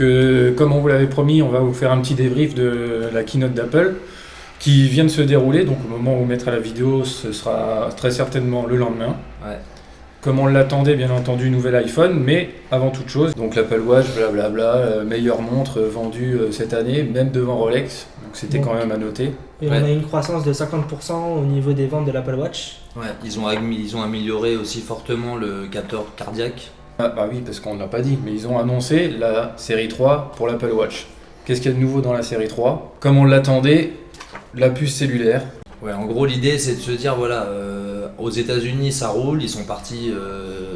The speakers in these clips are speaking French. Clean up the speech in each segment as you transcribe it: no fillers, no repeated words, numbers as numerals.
Donc comme on vous l'avait promis, on va vous faire un petit débrief de la keynote d'Apple qui vient de se dérouler. Donc au moment où on mettra la vidéo, ce sera très certainement le lendemain. Ouais. Comme on l'attendait, bien entendu, nouvel iPhone, mais avant toute chose, donc l'Apple Watch, blablabla, meilleure montre vendue cette année, même devant Rolex, donc c'était quand même à noter. Et Ouais. on a une croissance de 50% au niveau des ventes de l'Apple Watch. Ouais, ils ont amélioré aussi fortement le capteur cardiaque. Ah bah oui, parce qu'on ne l'a pas dit, mais ils ont annoncé la série 3 pour l'Apple Watch. Qu'est-ce qu'il y a de nouveau dans la série 3 ? Comme on l'attendait, la puce cellulaire. Ouais, en gros, l'idée c'est de se dire voilà, aux États-Unis ça roule, ils sont partis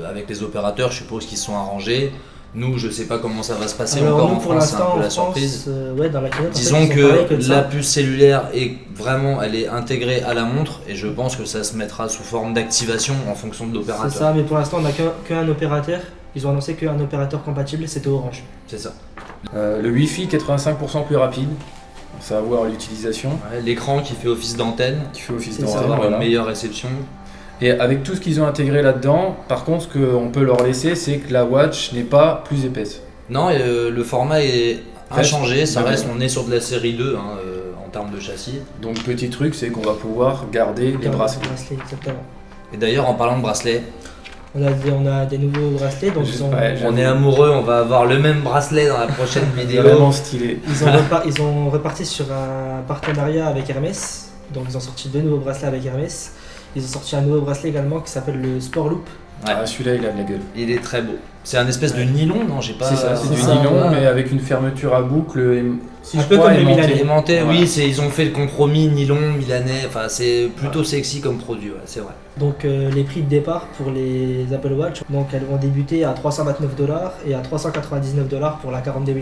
avec les opérateurs, je suppose qu'ils se sont arrangés. Nous, je sais pas comment ça va se passer Alors encore nous, en pour France, c'est un l'instant, peu en la France, surprise. ouais, dans la keynote, en fait, Disons ils ont parlé que de la ça. puce cellulaire est vraiment, elle est intégrée à la montre et je pense que ça se mettra sous forme d'activation en fonction de C'est l'opérateur. ça, mais pour l'instant, on n'a qu'un opérateur. Ils ont annoncé qu'un opérateur compatible, c'était Orange. C'est ça. Le Wi-Fi 85% plus rapide, ça va voir l'utilisation, Ouais, l'écran qui fait office d'antenne, qui fait office C'est pour ça, d'antenne. avoir Voilà. une meilleure réception. Et avec tout ce qu'ils ont intégré là-dedans, par contre, ce qu'on peut leur laisser, c'est que la Watch n'est pas plus épaisse. Non, et, le format est Reste inchangé, ça le reste, même. on est sur de la série 2 hein, en termes de châssis. Donc petit truc, c'est qu'on va pouvoir garder les bracelets. Exactement. Et d'ailleurs, en parlant de bracelets, On a des nouveaux bracelets, donc Ouais, on est amoureux, on va avoir le même bracelet dans la prochaine vidéo. Vraiment stylé. ils ont reparti sur un partenariat avec Hermès. Donc ils ont sorti 2 nouveaux bracelets avec Hermès. Ils ont sorti un nouveau bracelet également qui s'appelle le Sport Loop. Ouais. Ah, celui-là, il a de la gueule. Il est très beau. C'est un espèce de nylon, non? J'ai pas. C'est ça, c'est c'est du ça, nylon, ouais. mais avec une fermeture à boucle, si Un je peu crois, comme le aimantée. Milanais. Aimanté, Voilà. oui, ils ont fait le compromis nylon, milanais, enfin c'est plutôt sexy comme produit, ouais, c'est vrai. Donc les prix de départ pour les Apple Watch, donc elles vont débuter à 329$ et à 399$ pour la 42 mm.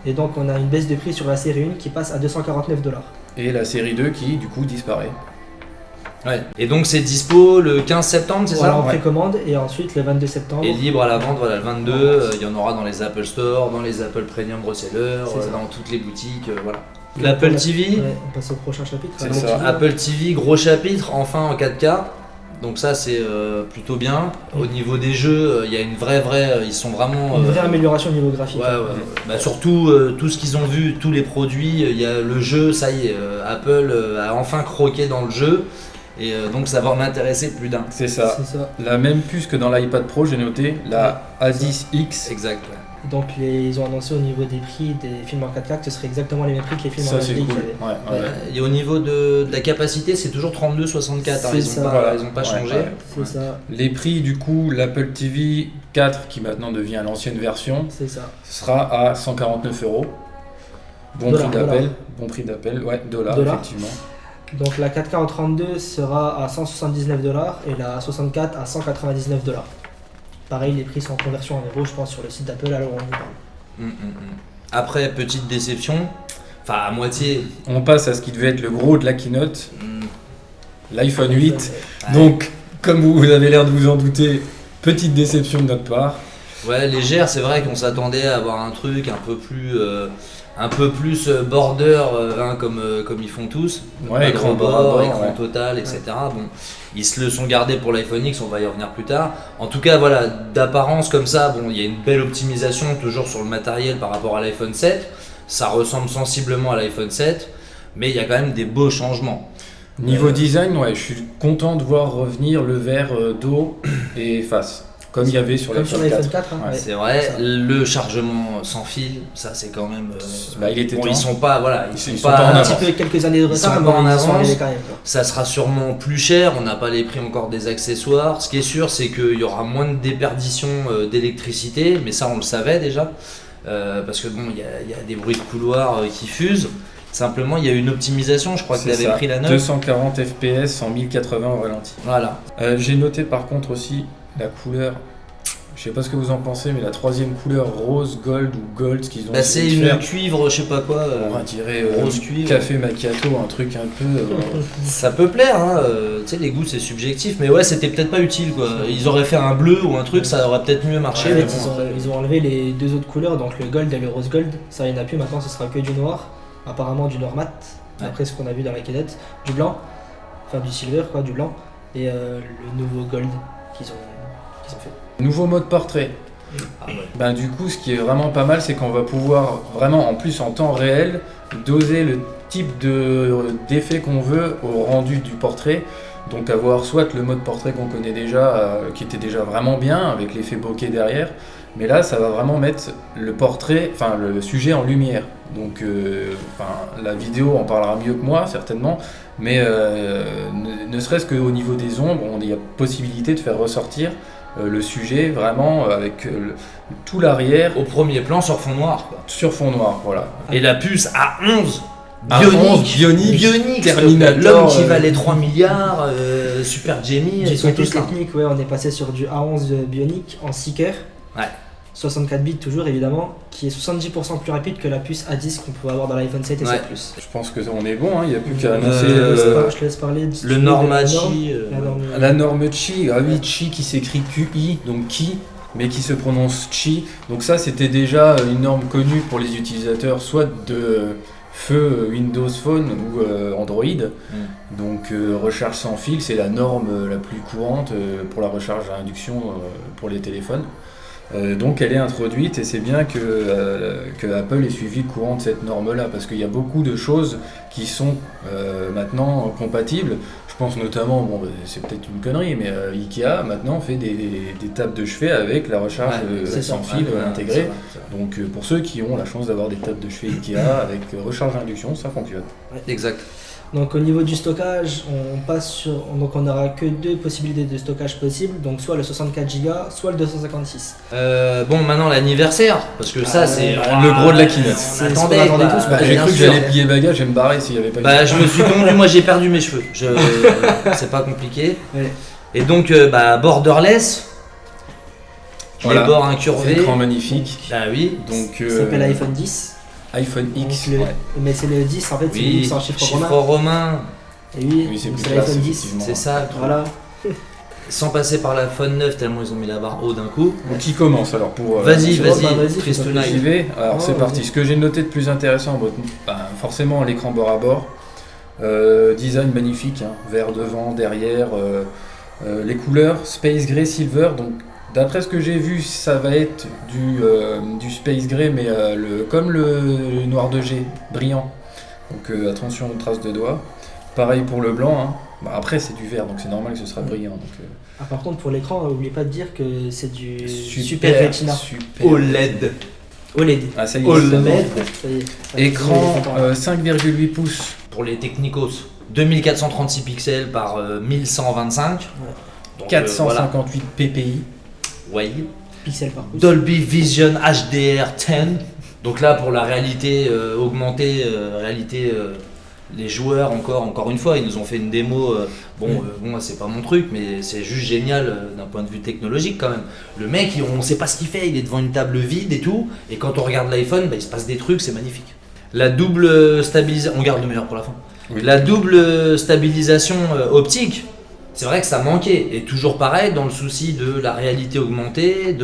Et donc on a une baisse de prix sur la série 1 qui passe à 249$. Et la série 2 qui, du coup, disparaît. Ouais. Et donc c'est dispo le 15 septembre, c'est Voilà, ça? en précommande et ensuite le 22 septembre. Et libre à la vente, voilà, le 22, il y en aura dans les Apple Store, dans les Apple Premium Resellers, C'est ça. dans toutes les boutiques, voilà. Et L'Apple on- TV, Ouais, on passe au prochain chapitre. C'est Apple ça. TV. Apple TV, gros chapitre, enfin en 4K. Donc ça c'est plutôt bien. Au niveau des jeux, il y a une vraie, ils sont vraiment... Une vraie amélioration au niveau graphique. Ouais, ouais. Bah, surtout tout ce qu'ils ont vu, tous les produits, il y a le jeu, ça y est, Apple a enfin croqué dans le jeu. Et donc ça va en intéresser plus d'un. C'est ça. C'est ça. La même puce que dans l'iPad Pro, j'ai noté, la A10X. Exact. Ouais. Donc ils ont annoncé au niveau des prix des films en 4K que ce serait exactement les mêmes prix que les films Ça, en c'est HD cool. qu'il y avait. Ouais, ouais. Ouais. Et au niveau de la capacité, c'est toujours 32-64, hein, C'est ils ça. n'ont pas, Voilà. ils ont pas Ouais, changé. ouais. C'est ça, Les prix, du coup, l'Apple TV 4, qui maintenant devient l'ancienne version, c'est ça. sera à 149€. Bon Dollars, prix d'appel. dollars. Bon prix d'appel, ouais, dollars, Dollars. effectivement. Donc la 4K en 32 sera à 179$ et la 64 à 199$. Pareil, les prix sont en conversion en euros, je pense, sur le site d'Apple, alors on y parle. Après, petite déception, enfin à moitié. On passe à ce qui devait être le gros de la keynote, l'iPhone 8. Ouais. Donc, comme vous avez l'air de vous en douter, petite déception de notre part. Ouais, légère, c'est vrai qu'on s'attendait à avoir un truc un peu plus border, hein, comme ils font tous. Ouais, Pas de écran rebord, bord à bord, écran ouais. total, etc. Bon, ils se le sont gardés pour l'iPhone X, on va y revenir plus tard. En tout cas, voilà, d'apparence comme ça, bon, il y a une belle optimisation toujours sur le matériel par rapport à l'iPhone 7. Ça ressemble sensiblement à l'iPhone 7, mais il y a quand même des beaux changements. Niveau design, ouais, je suis content de voir revenir le verre dos et face, comme il y avait sur Comme sur l'iPhone l'iPhone 4. 4. hein, Ouais, ouais. C'est vrai, ça. le chargement sans fil, ça c'est quand même. Bah, il était bon, temps. ils sont pas, voilà, Ils sont sont pas en Un avance. petit peu quelques années de Ils sont retard, pas en mais ils sont avance. arrivés quand même. quoi. Ça sera sûrement plus cher, on n'a pas les prix encore des accessoires. Ce qui est sûr, c'est qu'il y aura moins de déperdition d'électricité, mais ça on le savait déjà, parce que bon, il y a des bruits de couloir qui fusent. Simplement, il y a une optimisation, je crois que tu C'est avais ça, pris la note. 240 FPS en 1080 au ralenti. Voilà. J'ai noté par contre aussi la couleur. Je sais pas ce que vous en pensez, mais la troisième couleur rose, gold ou gold, ce qu'ils ont Bah, c'est essayé de une faire, cuivre, je sais pas quoi. on dirait rose cuivre. café macchiato, un truc un peu. Ça peut plaire, hein. Tu sais, les goûts c'est subjectif, mais ouais, c'était peut-être pas utile quoi. Ils auraient fait un bleu ou un truc, ça aurait peut-être mieux marché. En mais fait, bon, ils ont enlevé les deux autres couleurs, donc le gold et le rose gold. Ça, il n'y en a plus, maintenant ce sera que du noir. Apparemment du noir mat, Ouais. après ce qu'on a vu dans la keynote. Du blanc, enfin du silver quoi, du blanc. Et le nouveau gold qu'ils ont fait. Nouveau mode portrait. Ah ouais. Ben, du coup, ce qui est vraiment pas mal, c'est qu'on va pouvoir vraiment, en plus en temps réel, doser le type d'effet qu'on veut au rendu du portrait. Donc avoir soit le mode portrait qu'on connaît déjà, qui était déjà vraiment bien, avec l'effet bokeh derrière, mais là ça va vraiment mettre le portrait, enfin le sujet en lumière. Donc la vidéo en parlera mieux que moi certainement, mais ne serait-ce qu'au niveau des ombres, il y a possibilité de faire ressortir le sujet vraiment avec tout l'arrière Au premier plan sur fond noir, quoi. sur fond noir, voilà. Et la puce A11 Bionique, Terminator, Terminator, l'homme qui valait 3 milliards, Super Jamie, Du ils sont côté tous là. technique, ouais, on est passé sur du A11 Bionic en seeker. Ouais. 64 bits toujours évidemment, qui est 70% plus rapide que la puce A10 qu'on peut avoir dans l'iPhone 7 et Ouais. 7 Plus. Je pense qu'on est bon, il n'y a plus qu'à annoncer Je te laisse parler Le Normachi, la norme Qi. Ah oui, Qi qui s'écrit QI, donc Qi, mais qui se prononce Qi. Donc ça, c'était déjà une norme connue pour les utilisateurs, soit de feu Windows Phone ou Android. Donc recharge sans fil, c'est la norme la plus courante pour la recharge à induction pour les téléphones. Donc elle est introduite et c'est bien que Apple ait suivi le courant de cette norme-là parce qu'il y a beaucoup de choses qui sont maintenant compatibles. Je pense notamment, bon c'est peut-être une connerie, mais Ikea maintenant fait des tables de chevet avec la recharge sans fil intégrée. Donc pour ceux qui ont la chance d'avoir des tables de chevet Ikea avec recharge à induction, ça fonctionne. Exact. Donc au niveau du stockage, on passe sur, donc on n'aura que deux possibilités de stockage possibles, donc soit le 64 Go, soit le 256. Bon, maintenant l'anniversaire, parce que ça c'est le gros de la keynote. C'est ce Attendez, qu'on attendait bah, tous, Bah, j'ai bien cru que sûr. j'allais plier bagage et me barrer s'il n'y avait pas Bah, je me suis confondu, moi j'ai perdu mes cheveux. C'est pas compliqué. Ouais. Et donc, borderless, Voilà. les bords C'est incurvés. un écran magnifique. Ah oui. Donc Ça s'appelle iPhone 10. iPhone X. Donc, le- Ouais. Mais c'est le 10 en fait, c'est le Oui, X en chiffre romain. romain, Et oui, Oui, c'est donc plus c'est classe, l'iPhone 10. effectivement. c'est ça. Voilà. Sans passer par l'iPhone 9, tellement ils ont mis la barre haut d'un coup. Donc qui commence alors pour Vas-y, bah, vas-y, vas-y, Chris fais pas Tonight. J'y vais. Alors Oh, c'est parti. vas-y. Ce que j'ai noté de plus intéressant, bon, forcément l'écran bord à bord. Design magnifique, hein, vert devant, derrière. Les couleurs Space Gray Silver. Donc d'après ce que j'ai vu, ça va être du Space Gray, mais comme le noir de G, brillant. Donc attention aux traces de doigts. Pareil pour le blanc. Hein. Bah, après c'est du vert, donc c'est normal que ce sera brillant. Donc, Ah, par contre, pour l'écran, n'oubliez pas de dire que c'est du Super Retina. super. OLED. OLED. Ah ça y est. OLED. c'est bon. Ça y est. Écran Ça y est, 5,8 pouces. Pour les technicos, 2436 pixels par 1125. Donc, 458 ppi. voilà. Ouais. pixels par pouce. Dolby Vision HDR10. Donc là, pour la réalité augmentée, les joueurs, encore une fois, ils nous ont fait une démo. Moi, c'est pas mon truc, mais c'est juste génial d'un point de vue technologique quand même. Le mec, on sait pas ce qu'il fait, il est devant une table vide et tout. Et quand on regarde l'iPhone, il se passe des trucs, c'est magnifique. La double stabilisation, on garde le meilleur pour la fin. Oui. La double stabilisation optique, c'est vrai que ça manquait. Et toujours pareil, dans le souci de la réalité augmentée,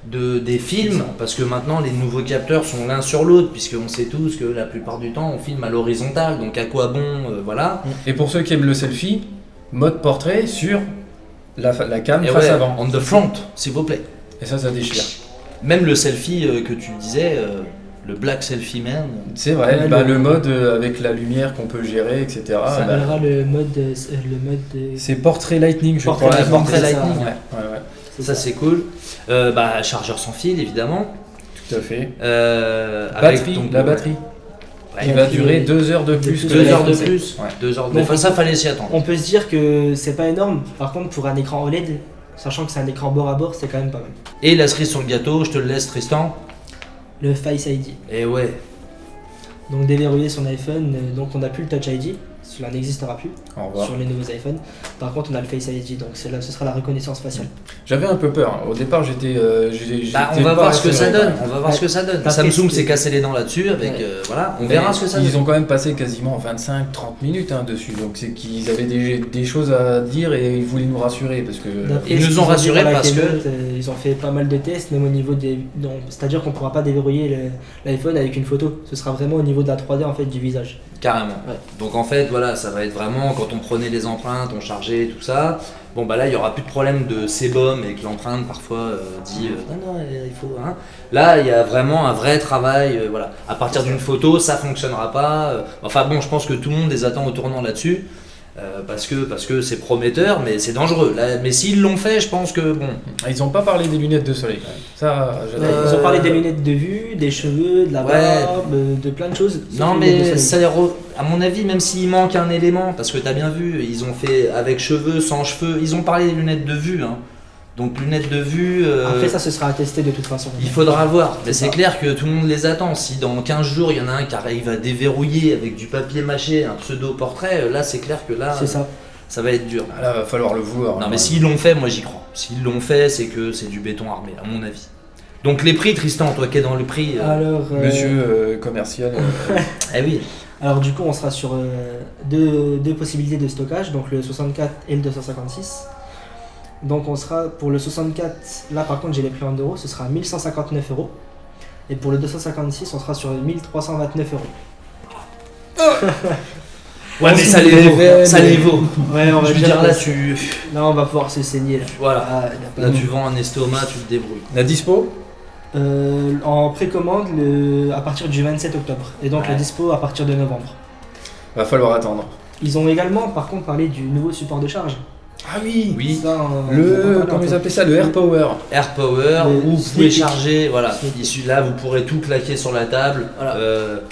des films, parce que maintenant les nouveaux capteurs sont l'un sur l'autre, puisqu'on sait tous que la plupart du temps on filme à l'horizontale, donc à quoi bon, voilà. Et pour ceux qui aiment le selfie, mode portrait sur la cam Et face ouais, avant. on the front, s'il vous plaît. Et ça déchire. Même le selfie que tu disais, le Black Selfie Man. C'est vrai, Ouais, le mode avec la lumière qu'on peut gérer, etc. Ça bah, s'appellera le mode. c'est portrait lightning, je Portrait crois. lightning, portrait c'est ça, lightning. Ouais, Ça c'est cool. Chargeur sans fil évidemment. tout à fait. Avec Batterie, donc, la batterie. ouais, Qui va durer 2 heures de plus que 2 heures de l'iPhone plus. 7. Ouais. 2 heures de Donc, Enfin, ça fallait s'y attendre. On peut se dire que c'est pas énorme. Par contre, pour un écran OLED, sachant que c'est un écran bord à bord, c'est quand même pas mal. Et la cerise sur le gâteau, je te le laisse Tristan. Le Face ID. Et ouais. Donc déverrouiller son iPhone, donc on n'a plus le Touch ID, cela n'existera plus Au revoir. sur les nouveaux iPhones. Par contre, on a le Face ID, donc ce sera la reconnaissance faciale. J'avais un peu peur. Au départ, j'étais. On va voir ce que ça donne. On va voir Ouais. ce que ça donne. Parce Samsung que- s'est cassé les dents là-dessus avec Ouais. voilà. On Mais verra ce que ça donne. Ils ont quand même passé quasiment 25-30 minutes dessus. Donc c'est qu'ils avaient des choses à dire et ils voulaient nous rassurer parce que. D'après Ils ce nous qu'ils ont dit rassurés dans la parce que- keynote, ils ont fait pas mal de tests, même au niveau des. C'est-à-dire qu'on ne pourra pas déverrouiller l'iPhone avec une photo. Ce sera vraiment au niveau de la 3D en fait du visage. Carrément. Ouais. Donc en fait, voilà, ça va être vraiment quand on prenait les empreintes, on chargeait tout ça. Bon bah là, il y aura plus de problème de sébum et que l'empreinte parfois dit non, il faut. Hein. Là, il y a vraiment un vrai travail. Voilà. À partir d'une photo, ça fonctionnera pas. Enfin bon, je pense que tout le monde les attend au tournant là-dessus. Parce que c'est prometteur, mais c'est dangereux. Là, mais s'ils l'ont fait, je pense que bon. Ils n'ont pas parlé des lunettes de soleil quand même. Ça, j'adore. Ils ont parlé des lunettes de vue, des cheveux, de la barbe, de plein de choses. Non sauf les lunettes de mais soleil. à mon avis, même s'il manque un élément, parce que t'as bien vu, ils ont fait avec cheveux, sans cheveux, ils ont parlé des lunettes de vue. Hein. Donc lunettes de vue... Après ça, ce sera attesté de toute façon. il faudra voir, mais c'est ça. clair que tout le monde les attend. Si dans 15 jours, il y en a un qui arrive à déverrouiller avec du papier mâché, un pseudo-portrait, là c'est clair que là, C'est ça. ça va être dur. Ah, là, va falloir le vouloir. Non mais s'ils l'ont fait, moi j'y crois. S'ils l'ont fait, c'est que c'est du béton armé, à mon avis. Donc les prix, Tristan, toi qui es dans le prix... Alors, Monsieur commercial. Eh oui, alors du coup, on sera sur deux possibilités de stockage, donc le 64 et le 256. Donc on sera pour le 64, là par contre j'ai les prix en euros, ce sera 1159 euros. Et pour le 256, on sera sur 1329 euros. ouais mais ça les vaut, ça les vaut. Ouais, on va Je veux dire là tu... Là on va pouvoir se saigner là. Voilà, Ah, y a pas là de- tu vends un estomac, tu te débrouilles. La dispo En précommande à partir du 27 octobre. Et donc Ouais. la dispo à partir de novembre. Va falloir attendre. Ils ont également par contre parlé du nouveau support de charge. Ah oui. Oui, Ça, on en parle Comment un ils peu. appelaient ça? Le Air Power. Air Power, Le où vous pouvez Sleepy. charger, voilà, Sleepy. issu là vous pourrez tout claquer sur la table, Voilà.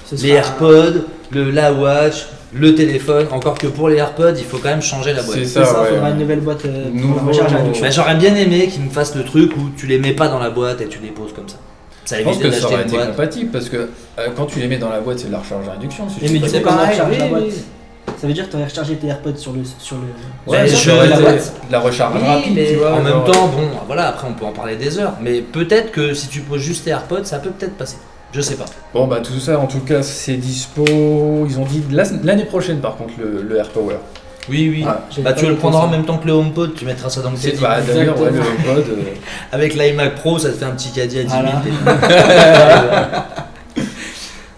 Ce les sera- AirPods, la Watch, le téléphone, encore que pour les AirPods il faut quand même changer la boîte. C'est C'est ça, ouais. faudra une nouvelle boîte pour Nouveau- la recharge à induction. Bah, j'aurais bien aimé qu'ils me fassent le truc où tu les mets pas dans la boîte et tu les poses comme ça. Ça Je pense évite que ça d'acheter aurait une été boîte. compatible parce que quand tu les mets dans la boîte, c'est de la recharge à induction. si Et je mais dis du pas coup, de comment on pareil, recharge la oui, boîte oui. Ça veut dire que tu aurais rechargé tes AirPods sur le. Ouais, Ouais, ça je- aurait la été boîte. de la recharge Oui, rapide, mais tu vois. en même genre, temps, bon, voilà, après on peut en parler des heures, mais peut-être que si tu poses juste tes AirPods, ça peut peut-être passer. Je sais pas. Bon, bah tout ça, en tout cas, c'est dispo. Ils ont dit l'année prochaine, par contre, le Air Power. Oui, oui. Ah, j'ai bah pas tu le noté prendras ça. en même temps que le HomePod, tu mettras ça dans le C'est caddie. bah, d'ailleurs, ouais, le Exactement. pod. Avec l'iMac Pro, ça te fait un petit caddie à 10 Voilà. 000.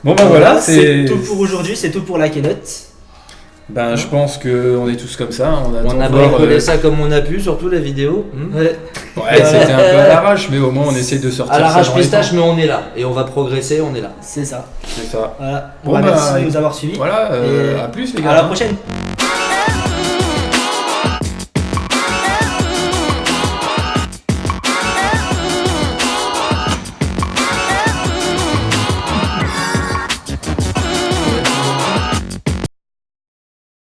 Bon, bah voilà, c'est tout pour aujourd'hui, c'est tout pour la keynote. Ben, je pense qu'on est tous comme ça. On, On a attend voir, bricolé ça comme on a pu, surtout la vidéo. Ouais. Ouais, c'était un peu à l'arrache, mais au moins on essaie de sortir À l'arrache ça dans les pistache, temps. mais on est là. Et on va progresser, on est là. C'est ça. C'est ça. Voilà. Bon, Bon, bah, merci de nous avoir suivis. Voilà, Et à plus les À gars. la prochaine.